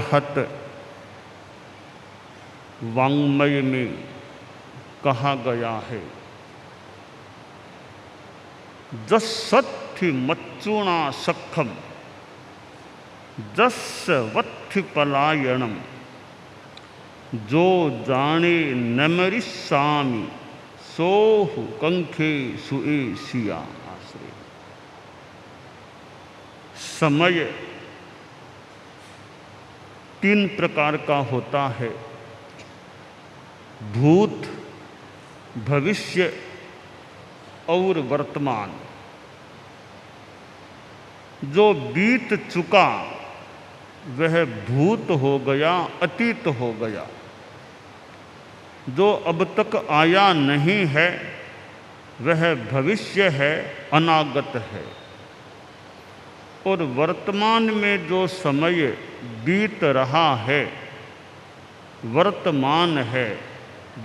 रहत वाङ्मय में कहा गया है। जस्सत्थि मच्चूणा सखम जस्य वत्थि पलायनम जो जाने नमरिस्सामि सोहु कंखे सुए सिया आश्रय। समय 3 प्रकार का होता है, भूत, भविष्य और वर्तमान। जो बीत चुका वह भूत हो गया, अतीत हो गया। जो अब तक आया नहीं है वह भविष्य है, अनागत है। और वर्तमान में जो समय बीत रहा है, वर्तमान है,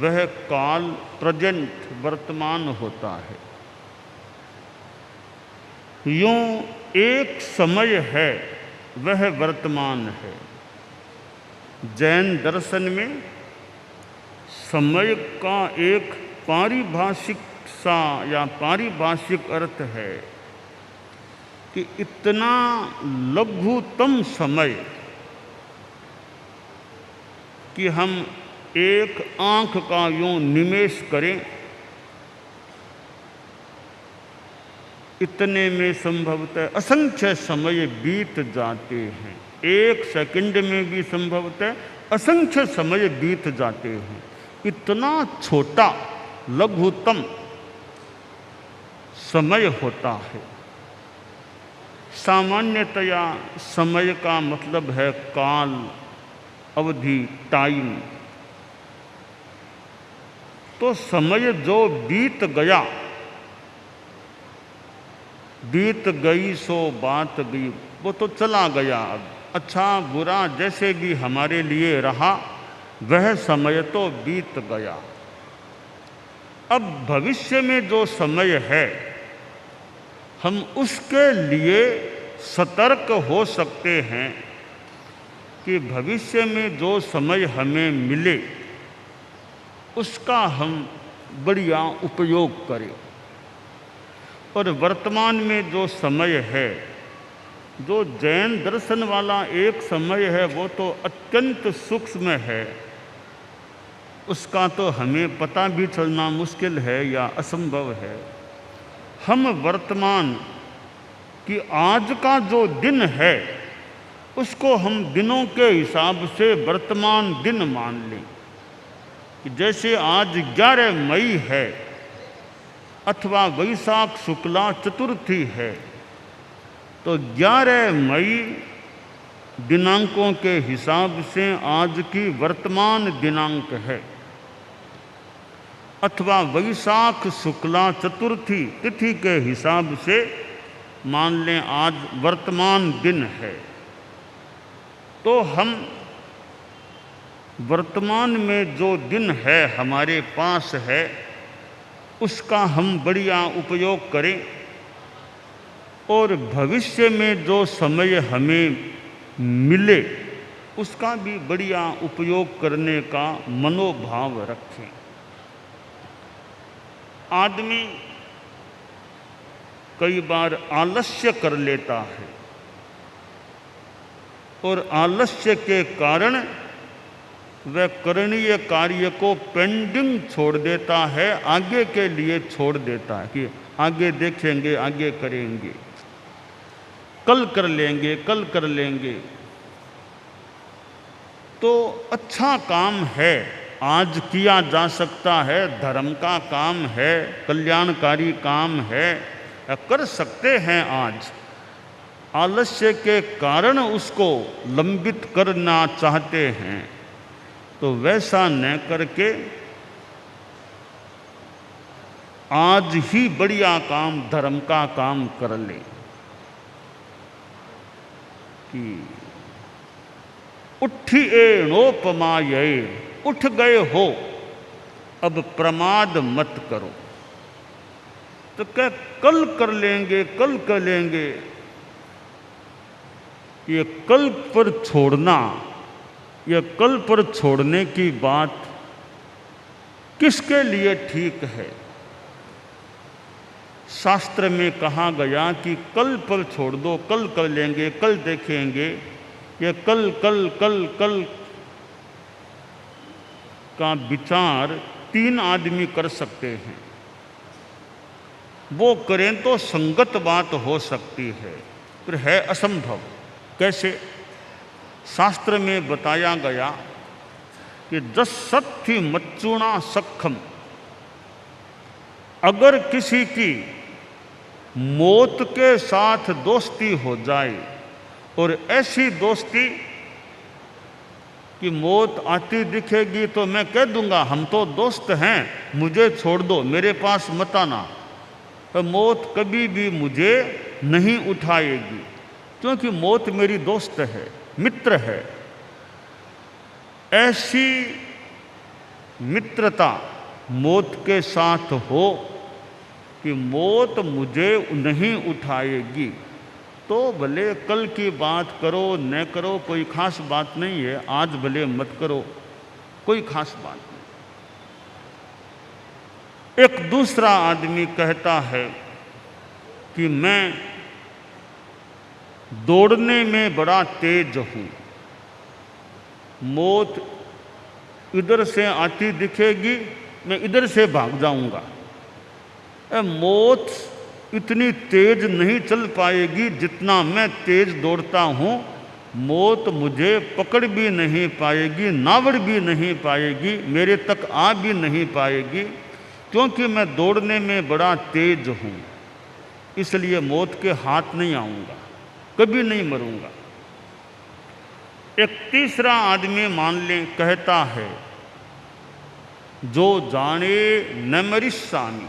वह काल, प्रेजेंट, वर्तमान होता है। यूं एक समय है वह वर्तमान है। जैन दर्शन में समय का एक पारिभाषिक सा या पारिभाषिक अर्थ है कि इतना लघुतम समय कि हम एक आंख का यूं निमेष करें, इतने में संभवतः असंख्य समय बीत जाते हैं। 1 सेकंड में भी संभवतः असंख्य समय बीत जाते हैं। इतना छोटा लघुतम समय होता है। सामान्यतया समय का मतलब है काल, अवधि, टाइम। तो समय जो बीत गया, बीत गई सो बात गई, वो तो चला गया। अब अच्छा बुरा जैसे भी हमारे लिए रहा, वह समय तो बीत गया। अब भविष्य में जो समय है, हम उसके लिए सतर्क हो सकते हैं कि भविष्य में जो समय हमें मिले उसका हम बढ़िया उपयोग करें। और वर्तमान में जो समय है, जो जैन दर्शन वाला एक समय है, वो तो अत्यंत सूक्ष्म है। उसका तो हमें पता भी चलना मुश्किल है या असंभव है। हम वर्तमान कि आज का जो दिन है उसको हम दिनों के हिसाब से वर्तमान दिन मान लें। कि जैसे आज 11 मई है अथवा वैशाख शुक्ला चतुर्थी है, तो 11 मई दिनांकों के हिसाब से आज की वर्तमान दिनांक है। अथवा वैशाख शुक्ला चतुर्थी तिथि के हिसाब से मान लें आज वर्तमान दिन है। तो हम वर्तमान में जो दिन है हमारे पास है, उसका हम बढ़िया उपयोग करें। और भविष्य में जो समय हमें मिले उसका भी बढ़िया उपयोग करने का मनोभाव रखें। आदमी कई बार आलस्य कर लेता है और आलस्य के कारण वह करणीय कार्य को पेंडिंग छोड़ देता है, आगे के लिए छोड़ देता है कि आगे देखेंगे, आगे करेंगे, कल कर लेंगे, कल कर लेंगे। तो अच्छा काम है, आज किया जा सकता है, धर्म का काम है, कल्याणकारी काम है, कर सकते हैं आज। आलस्य के कारण उसको लंबित करना चाहते हैं, तो वैसा न करके आज ही बढ़िया काम, धर्म का काम कर ले। कि उठिए नोपमाये, उठ गए हो अब प्रमाद मत करो। तो क्या कल कर लेंगे, कल कर लेंगे, ये कल पर छोड़ना यह कल पर छोड़ने की बात किसके लिए ठीक है? शास्त्र में कहा गया कि कल पर छोड़ दो, कल कर लेंगे, कल देखेंगे। ये कल कल कल कल का विचार 3 आदमी कर सकते हैं। वो करें तो संगत बात हो सकती है, फिर है असंभव। कैसे? शास्त्र में बताया गया कि जस सत्थि मच्चुणा सखम, अगर किसी की मौत के साथ दोस्ती हो जाए और ऐसी दोस्ती कि मौत आती दिखेगी तो मैं कह दूंगा हम तो दोस्त हैं, मुझे छोड़ दो, मेरे पास मत आना, तो मौत कभी भी मुझे नहीं उठाएगी, क्योंकि मौत मेरी दोस्त है, मित्र है। ऐसी मित्रता मौत के साथ हो कि मौत मुझे नहीं उठाएगी, तो भले कल की बात करो न करो, कोई खास बात नहीं है। आज भले मत करो, कोई खास बात नहीं। एक दूसरा आदमी कहता है कि मैं दौड़ने में बड़ा तेज हूँ, मौत इधर से आती दिखेगी, मैं इधर से भाग जाऊंगा। मौत इतनी तेज नहीं चल पाएगी जितना मैं तेज दौड़ता हूँ, मौत मुझे पकड़ भी नहीं पाएगी, नावड़ भी नहीं पाएगी, मेरे तक आ भी नहीं पाएगी, क्योंकि मैं दौड़ने में बड़ा तेज हूँ। इसलिए मौत के हाथ नहीं आऊँगा, कभी नहीं मरूंगा। एक तीसरा आदमी मान ले कहता है, जो जाने न मरिष्यामि,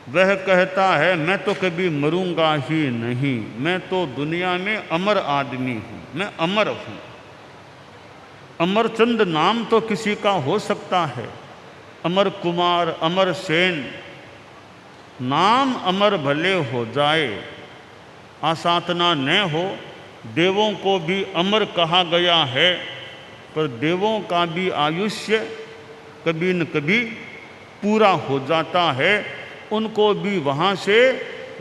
वह कहता है मैं तो कभी मरूंगा ही नहीं, मैं तो दुनिया में अमर आदमी हूँ, मैं अमर हूँ। अमरचंद नाम तो किसी का हो सकता है, अमर कुमार, अमर सेन, नाम अमर भले हो जाए, आसातना न हो। देवों को भी अमर कहा गया है, पर देवों का भी आयुष्य कभी न कभी पूरा हो जाता है, उनको भी वहाँ से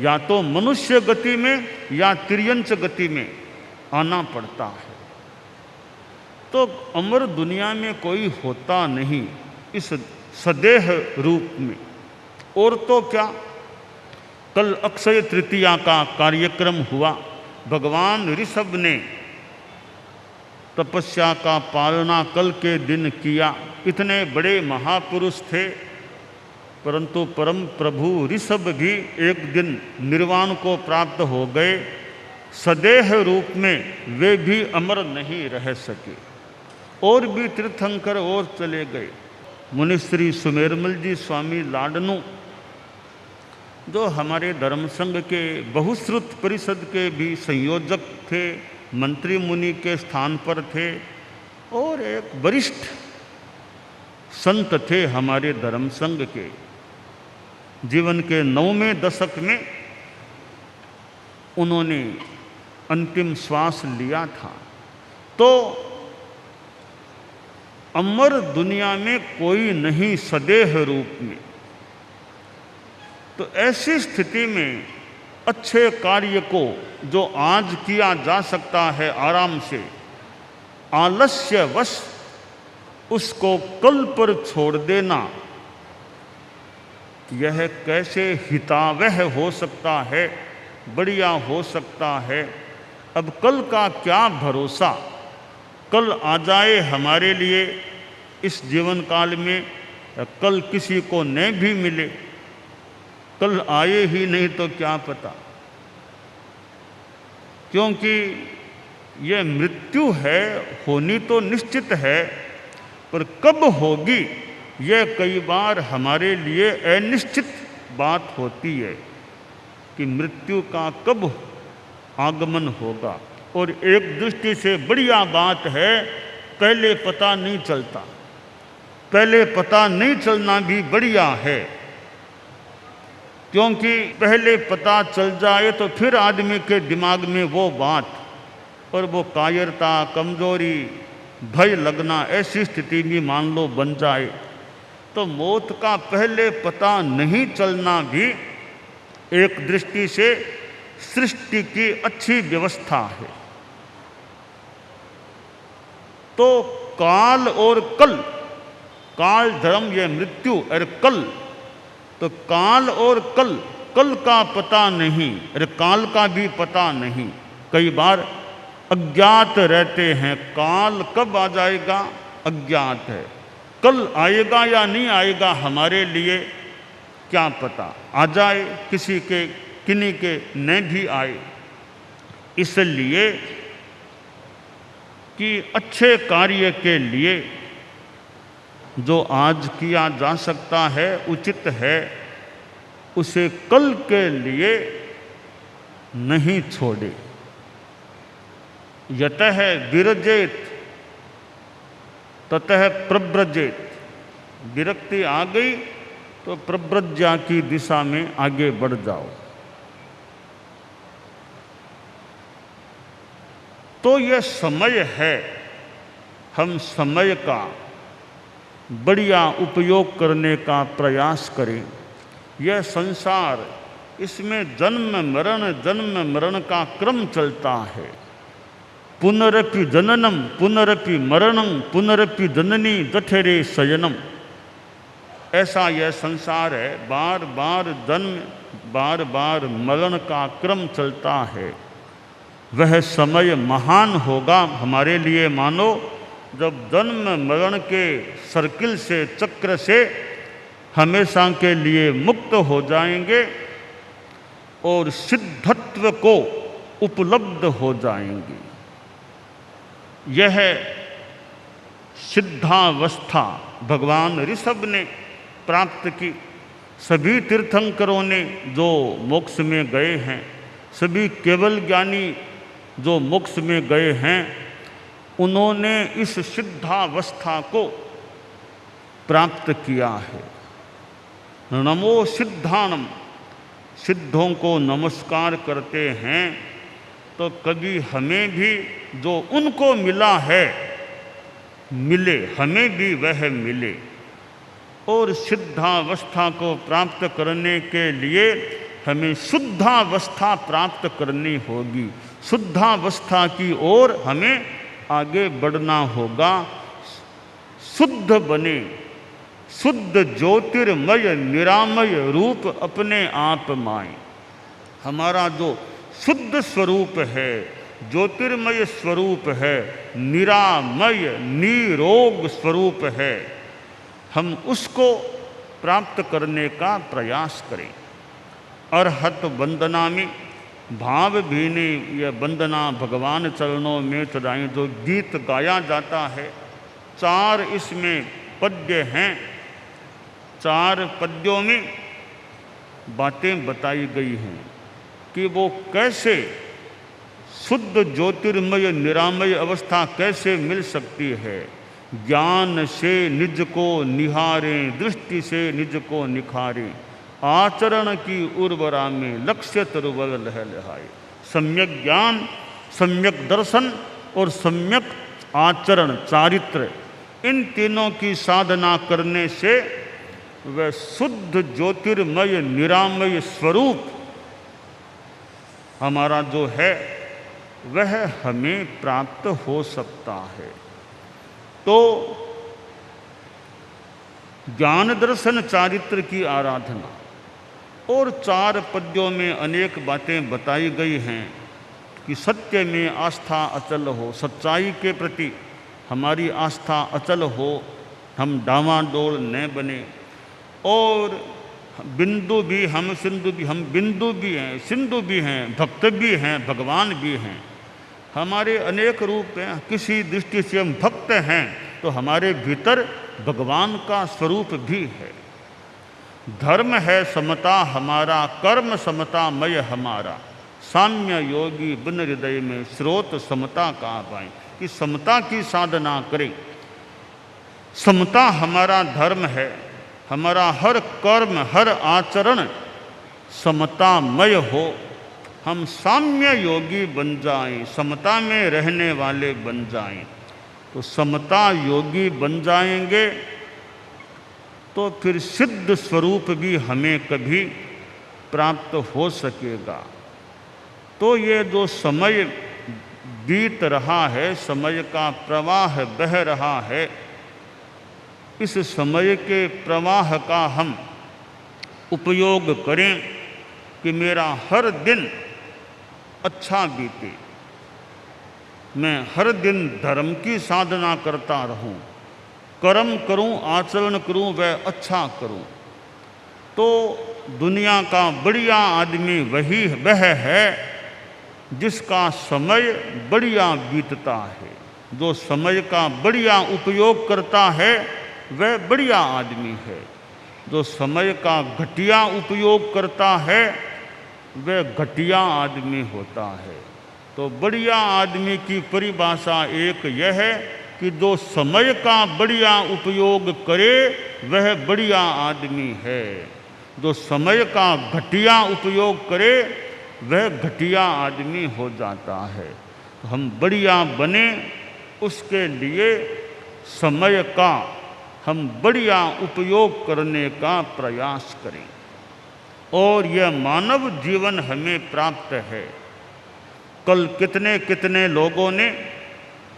या तो मनुष्य गति में या तिर्यंच गति में आना पड़ता है। तो अमर दुनिया में कोई होता नहीं इस सदेह रूप में। और तो क्या, कल अक्षय तृतीया का कार्यक्रम हुआ, भगवान ऋषभ ने तपस्या का पालना कल के दिन किया। इतने बड़े महापुरुष थे, परंतु परम प्रभु ऋषभ भी एक दिन निर्वाण को प्राप्त हो गए। सदेह रूप में वे भी अमर नहीं रह सके, और भी तीर्थंकर और चले गए। मुनिश्री सुमेरमल जी स्वामी लाडनू, जो हमारे धर्म संघ के बहुश्रुत परिषद के भी संयोजक थे, मंत्री मुनि के स्थान पर थे, और एक वरिष्ठ संत थे हमारे धर्म संघ के। जीवन के 9वें दशक में उन्होंने अंतिम श्वास लिया था। तो अमर दुनिया में कोई नहीं सदेह रूप में। तो ऐसी स्थिति में अच्छे कार्य को जो आज किया जा सकता है आराम से, आलस्यवश उसको कल पर छोड़ देना, यह कैसे हितावह हो सकता है, बढ़िया हो सकता है। अब कल का क्या भरोसा, कल आ जाए हमारे लिए इस जीवन काल में, कल किसी को न भी मिले, कल आए ही नहीं तो क्या पता। क्योंकि यह मृत्यु है, होनी तो निश्चित है, पर कब होगी यह कई बार हमारे लिए अनिश्चित बात होती है कि मृत्यु का कब आगमन होगा। और एक दृष्टि से बढ़िया बात है, पहले पता नहीं चलता, पहले पता नहीं चलना भी बढ़िया है, क्योंकि पहले पता चल जाए तो फिर आदमी के दिमाग में वो बात और वो कायरता, कमजोरी भय लगना, ऐसी स्थिति भी मान लो बन जाए तो मौत का पहले पता नहीं चलना भी एक दृष्टि से सृष्टि की अच्छी व्यवस्था है। तो काल और कल, काल धर्म ये मृत्यु और कल, तो काल और कल, कल का पता नहीं और काल का भी पता नहीं। कई बार अज्ञात रहते हैं, काल कब आ जाएगा अज्ञात है, कल आएगा या नहीं आएगा हमारे लिए क्या पता, आ जाए किसी के, किन्हीं के न भी आए। इसलिए कि अच्छे कार्य के लिए जो आज किया जा सकता है उचित है, उसे कल के लिए नहीं छोड़े। यतः विरजेत ततः प्रव्रजेत, विरक्ति आ गई तो प्रव्रज्या की दिशा में आगे बढ़ जाओ। तो यह समय है, हम समय का बढ़िया उपयोग करने का प्रयास करें। यह संसार, इसमें जन्म मरण का क्रम चलता है। पुनरपि जननम पुनरपि मरणम पुनरपि जननी जठरे शयनम, ऐसा यह संसार है, बार बार जन्म बार बार मरण का क्रम चलता है। वह समय महान होगा हमारे लिए मानो जब जन्म मरण के सर्किल से, चक्र से हमेशा के लिए मुक्त हो जाएंगे और सिद्धत्व को उपलब्ध हो जाएंगे। यह सिद्धावस्था भगवान ऋषभ ने प्राप्त की। सभी तीर्थंकरों ने जो मोक्ष में गए हैं, सभी केवल ज्ञानी जो मोक्ष में गए हैं, उन्होंने इस सिद्धावस्था को प्राप्त किया है। नमो सिद्धानम, सिद्धों को नमस्कार करते हैं तो कभी हमें भी जो उनको मिला है मिले, हमें भी वह मिले। और सिद्धावस्था को प्राप्त करने के लिए हमें शुद्धावस्था प्राप्त करनी होगी। शुद्धावस्था की ओर हमें आगे बढ़ना होगा। शुद्ध बने, शुद्ध ज्योतिर्मय निरामय रूप अपने आप माएं। हमारा जो शुद्ध स्वरूप है, ज्योतिर्मय स्वरूप है, निरामय निरोग स्वरूप है, हम उसको प्राप्त करने का प्रयास करें। अरहत वंदना में भाव भीनी यह वंदना भगवान चरणों में चढ़ाई, जो गीत गाया जाता है। 4 इसमें पद्य हैं, 4 पद्यों में बातें बताई गई हैं कि वो कैसे शुद्ध ज्योतिर्मय निरामय अवस्था कैसे मिल सकती है। ज्ञान से निज को निहारें, दृष्टि से निज को निखारें, आचरण की उर्वरा में लक्ष्य तरुवर लहलहाए। सम्यक ज्ञान, सम्यक दर्शन और सम्यक आचरण चारित्र, इन तीनों की साधना करने से वह शुद्ध ज्योतिर्मय निरामय स्वरूप हमारा जो है वह हमें प्राप्त हो सकता है। तो ज्ञान दर्शन चारित्र की आराधना, और 4 पद्यों में अनेक बातें बताई गई हैं कि सत्य में आस्था अचल हो, सच्चाई के प्रति हमारी आस्था अचल हो, हम डावाडोल न बने। और बिंदु भी हम सिंधु भी, हम बिंदु भी हैं, सिंधु भी हैं, भक्त भी हैं, भगवान भी हैं। हमारे अनेक रूप हैं। किसी दृष्टि से हम भक्त हैं तो हमारे भीतर भगवान का स्वरूप भी है। धर्म है समता हमारा, कर्म समतामय हमारा, साम्य योगी बिन हृदय में स्रोत समता का पाएं। कि समता की साधना करें। समता हमारा धर्म है, हमारा हर कर्म हर आचरण समतामय हो, हम साम्य योगी बन जाएं, समता में रहने वाले बन जाएं। तो समता योगी बन जाएंगे तो फिर सिद्ध स्वरूप भी हमें कभी प्राप्त हो सकेगा। तो ये जो समय बीत रहा है, समय का प्रवाह बह रहा है, इस समय के प्रवाह का हम उपयोग करें कि मेरा हर दिन अच्छा बीते, मैं हर दिन धर्म की साधना करता रहूं, कर्म करूं, आचरण करूं, वह अच्छा करूं। तो दुनिया का बढ़िया आदमी वह है जिसका समय बढ़िया बीतता है। जो समय का बढ़िया उपयोग करता है वह बढ़िया आदमी है। जो समय का घटिया उपयोग करता है वह घटिया आदमी होता है। तो बढ़िया आदमी की परिभाषा एक यह है कि जो समय का बढ़िया उपयोग करे वह बढ़िया आदमी है। जो समय का घटिया उपयोग करे वह घटिया आदमी हो जाता है। हम बढ़िया बने उसके लिए समय का हम बढ़िया उपयोग करने का प्रयास करें, और यह मानव जीवन हमें प्राप्त है। कल कितने कितने लोगों ने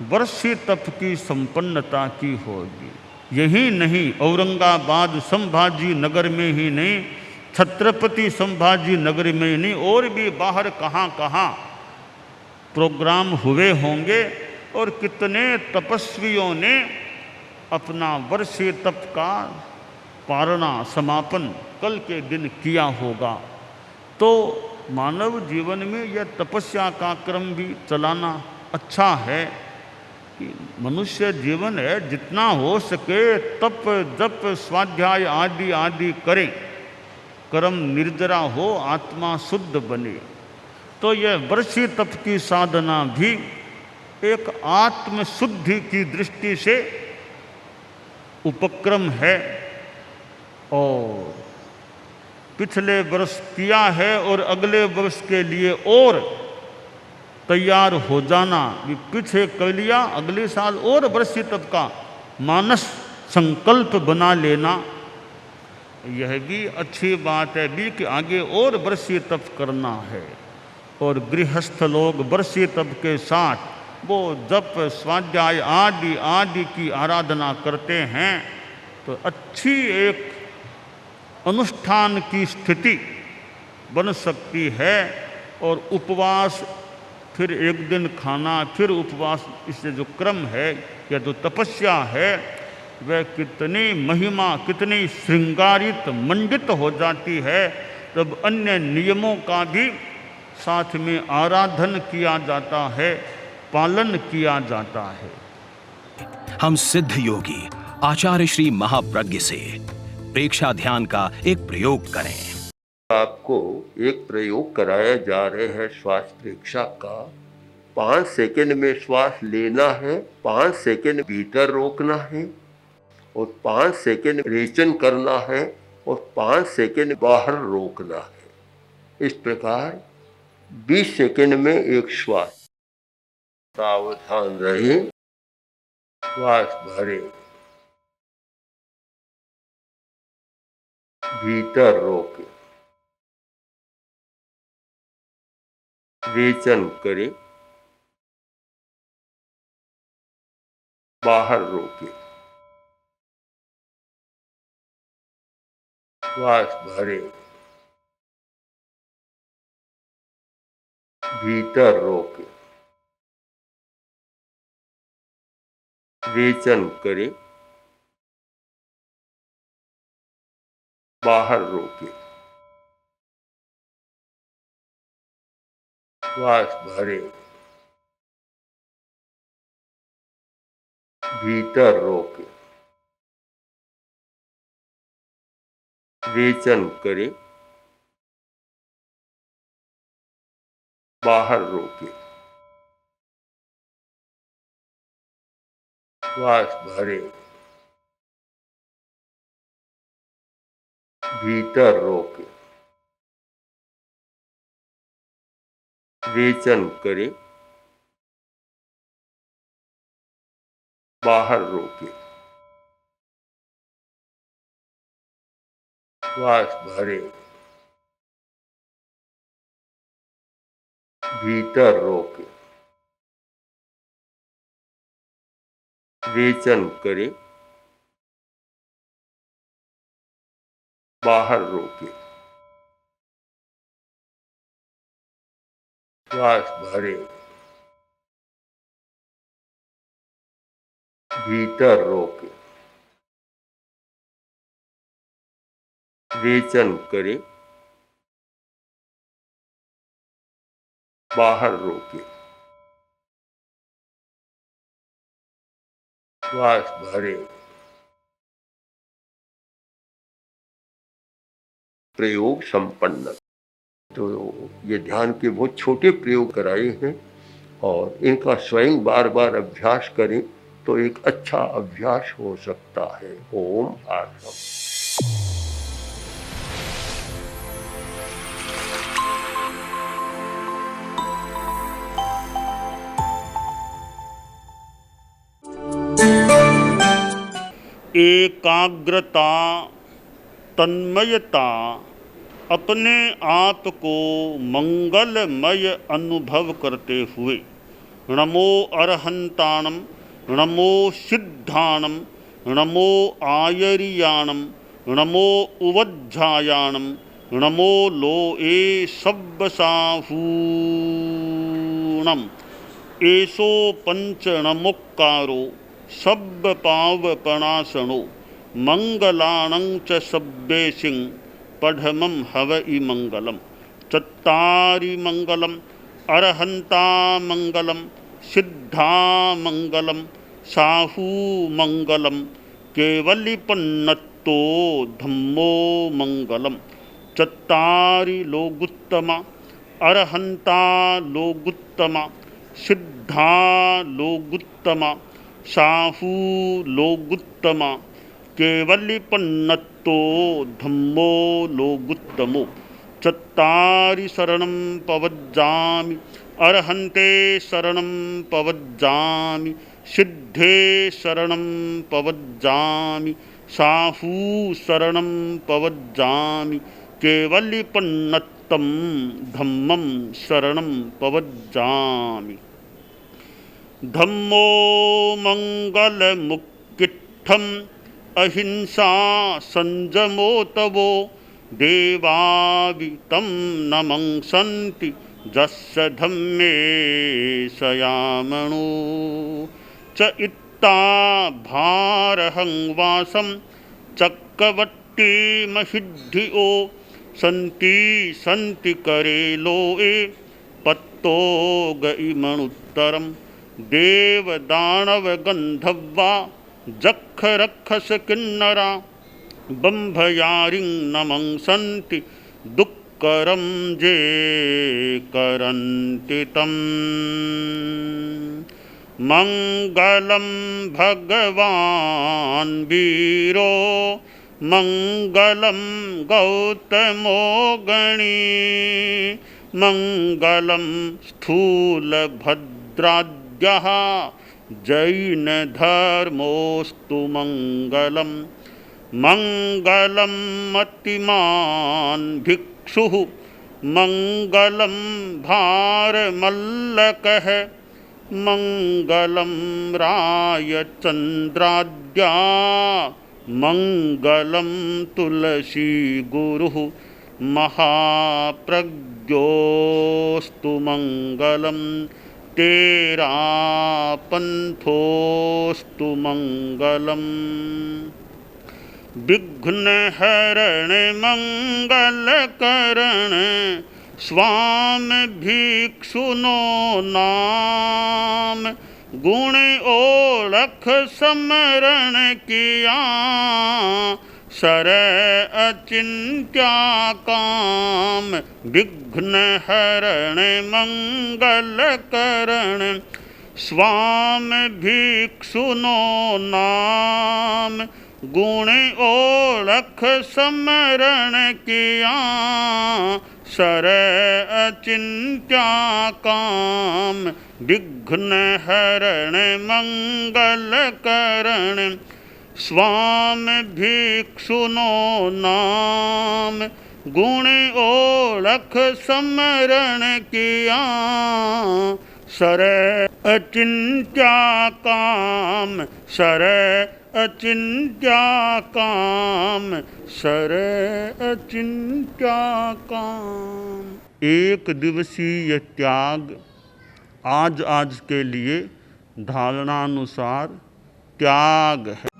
वर्षी तप की संपन्नता की होगी। यही नहीं, औरंगाबाद संभाजी नगर में ही नहीं, छत्रपति संभाजी नगर में ही नहीं, और भी बाहर कहाँ कहाँ प्रोग्राम हुए होंगे, और कितने तपस्वियों ने अपना वर्षीय तप का पारणा समापन कल के दिन किया होगा। तो मानव जीवन में यह तपस्या का क्रम भी चलाना अच्छा है कि मनुष्य जीवन है, जितना हो सके तप जप स्वाध्याय आदि आदि करें, कर्म निर्जरा हो, आत्मा शुद्ध बने। तो यह वर्षीय तप की साधना भी एक आत्मशुद्धि की दृष्टि से उपक्रम है। और पिछले वर्ष किया है और अगले वर्ष के लिए और तैयार हो जाना, भी पीछे कर लिया, अगले साल और वर्षीय तप का मानस संकल्प बना लेना, यह भी अच्छी बात है भी कि आगे और वर्षीय तप करना है। और गृहस्थ लोग वर्षीय तप के साथ वो जप स्वाध्याय आदि आदि की आराधना करते हैं, तो अच्छी एक अनुष्ठान की स्थिति बन सकती है। और उपवास, फिर एक दिन खाना, फिर उपवास, इससे जो क्रम है या जो तपस्या है वह कितनी महिमा, कितनी श्रृंगारित मंडित हो जाती है, तब अन्य नियमों का भी साथ में आराधन किया जाता है, पालन किया जाता है। हम सिद्ध योगी आचार्य श्री महाप्रज्ञ से प्रेक्षा ध्यान का एक प्रयोग करें। आपको एक प्रयोग कराया जा रहे हैं श्वास प्रेक्षा का। 5 सेकंड में श्वास लेना है, 5 सेकंड भीतर रोकना है, और 5 सेकंड रेचन करना है, और 5 सेकंड बाहर रोकना है। इस प्रकार 20 सेकंड में एक श्वास। सावधान रहे, श्वास भरे, भीतर रोके, रेचन करें, बाहर रोके, श्वास भरे, भीतर रोके, रेचन करें, बाहर रोके, श्वास भरे, भीतर रोके, रेचन करें, बाहर रोके, श्वास भरे, भीतर रोके, रेचन करें, बाहर रोके, श्वास भरे, भीतर रोके, रेचन करे, बाहर रोके, श्वास भरे, भीतर रोके, रेचन करे, बाहर रोके, श्वास भरे। प्रयोग संपन्न। तो ये ध्यान के बहुत छोटे प्रयोग कराए हैं और इनका स्वयं बार बार अभ्यास करें तो एक अच्छा अभ्यास हो सकता है। ओम आसम। एकाग्रता, तन्मयता, अपने आप को मंगलमय अनुभव करते हुए नमो अरहंताणम, नमो सिद्धाणम, नमो आयरियाणम, नमो उवज्झायाणम, नमो लोए सब्बसाहूणम, एसो पंचणमुक्कारो सब्ब पावपणासनो मंगलाणं च सब्बेसिं पढ़मं हवइ मंगलम। चत्तारि मंगलम, अरहंता मंगलम, सिद्धा मंगलम, साहू मंगलम, केवलिपन्नत्तो धम्मो मंगलम। चत्तारि लोगुत्तमा, अरहंता लोगुत्तमा, सिद्धा लोगुत्तमा, साहू लोगुत्तमा, केवलिपन्नत्तो धम्मो लोगुत्तमो। चत्तारि शरणं पवज्जामि, अरहन्ते शरणं पवज्जामि, सिद्धे शरणं पवज्जामि, साहू शरणं पवज्जामि, केवलिपन्नत्तं धम्मं शरणं पवज्जामि। धम्मो मंगलमुक्किट्ठम् अहिंसा संजमो तवो देवावितं नमंसन्ति जस्य धम्मे सयामणो। च इत्ता भारहं वासं चक्रवट्टिमहिद्धियो सन्ति सन्ति करे लोए पत्तो गइमणुत्तरम्। देवदानवगन्धर्वा जक्षरक्षस किन्नरा बम्भयारिं नमंसन्ति दुःकरं जे करन्ति तम्। मंगलं भगवान् वीरो मंगलं गौतमो गणी मंगलं स्थूलभद्राद्यः जैनधर्मोऽस्तु मंगलम्। मंगलं मतिमान् भिक्षुः मंगलं भारमल्लकः मंगलं रायचन्द्राद्या मंगलं तुलसी गुरुः महाप्रज्ञोऽस्तु मंगलम्। तेरा पंथोऽस्तु मंगलम्। विघ्नहरण मंगलकरण स्वामी भिक्षुनो नाम गुण ओळख समरण किया सर अचिंत्या काम। विघ्नहरण मंगलकरण स्वामी भिक्षुनो नाम गुण ओळख समरण किया, सर अचिंत्या काम, विघ्न हरण मंगल करण, स्वामी भिक्षुनो नाम। गुण ओळख समरण किया, सर अचिंत्या काम, सर अचिंत्या काम, सर अचिंत्या काम। एक दिवसीय त्याग आज के लिए धारणानुसार त्याग है।